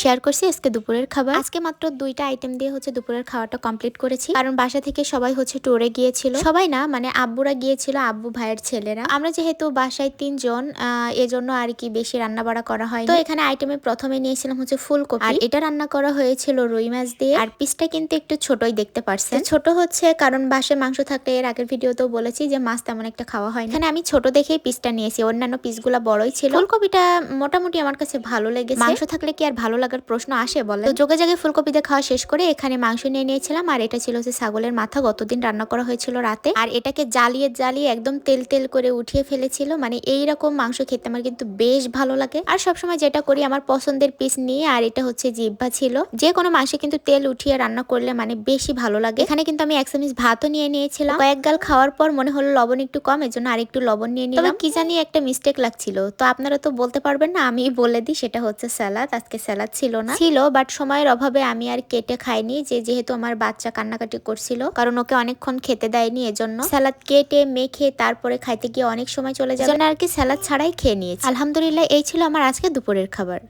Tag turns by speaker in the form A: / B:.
A: Share করছি আজকে দুপুরের খাবার। আজকে মাত্র 2টা আইটেম দিয়ে দুপুরের খাওয়াটা কমপ্লিট করেছি, কারণ বাসা থেকে সবাই ট্যুরে গিয়েছিল। সবাই না, মানে আব্বুরা গিয়েছিল, আব্বু ভাইয়ের ছেলেরা। আমরা যেহেতু বাসায় 3 জন, এজন্য আর কি বেশি রান্না বাড়া করা হয়। তো এখানে আইটেমে প্রথমে নিয়েছিলাম ফুলকপি, আর এটা রান্না করা হয়েছিল রুই মাছ দিয়ে। আর পিসটা কিন্তু একটু ছোটই দেখতে পারছেন। ছোট কারণ বাসায় মাংস থাকলে, এর আগের ভিডিওতেও বলেছি যে মাছ তেমন একটা খাওয়া হয় না। এখানে আমি ছোট দেখেই পিসটা নিয়েছি, অন্যান্য পিসগুলা বড়ই ছিল। ফুলকপিটা মোটামুটি আমার কাছে ভালো লেগেছে। মাংস থাকলে কি আর ভালো লাগার প্রশ্ন আসে বলে? তো যোগে যোগে ফুলকপি দিয়ে খাওয়া শেষ করে এখানে মাংস নিয়ে নিয়েছিলাম, আর এটা ছিল ছাগলের মাথা, গতদিন রান্না করা হয়েছিল রাতে। আর এটাকে জ্বালিয়ে জ্বালিয়ে একদম তেল তেল করে উঠিয়ে ফেলেছিল। মানে এইরকম মাংস খেতে আমার কিন্তু বেশ ভালো লাগে। আর সবসময় যেটা করি, আমার পছন্দের পিস নিয়ে, আর এটা জিহ্বা ছিল। যে কোনো মাংসে কিন্তু তেল উঠিয়ে রান্না করলে মানে বেশি ভালো লাগে। এখানে কিন্তু আমি 1 চামচ ভাতও নিয়ে নিয়েছিলাম। কয়েক গাল খাওয়ার পর মনে হলো লবণ একটু কম, এর জন্য আরেকটু লবণ নিয়ে নিলাম। কি জানি একটা মিস্টেক লাগছিল, তো আপনারা তো বলতে পারবেন না, আমি বলে দিই, সেটা স্যালাড। আজকে স্যালাড ছিল না, ছিল বাট সময়ের অভাবে আমি আর কেটে খাইনি, যেহেতু আমার বাচ্চা কান্নাকাটি করছিল, কারণ ওকে অনেকক্ষণ খেতে দেয়নি, এজন্য স্যালাড কেটে মেখে তারপরে খাইতে গিয়ে অনেক সময় চলে যাবে, আর কি স্যালাড ছাড়াই খেয়ে নিয়েছি। আলহামদুলিল্লাহ, এই ছিল আমার আজকে দুপুরের খাবার।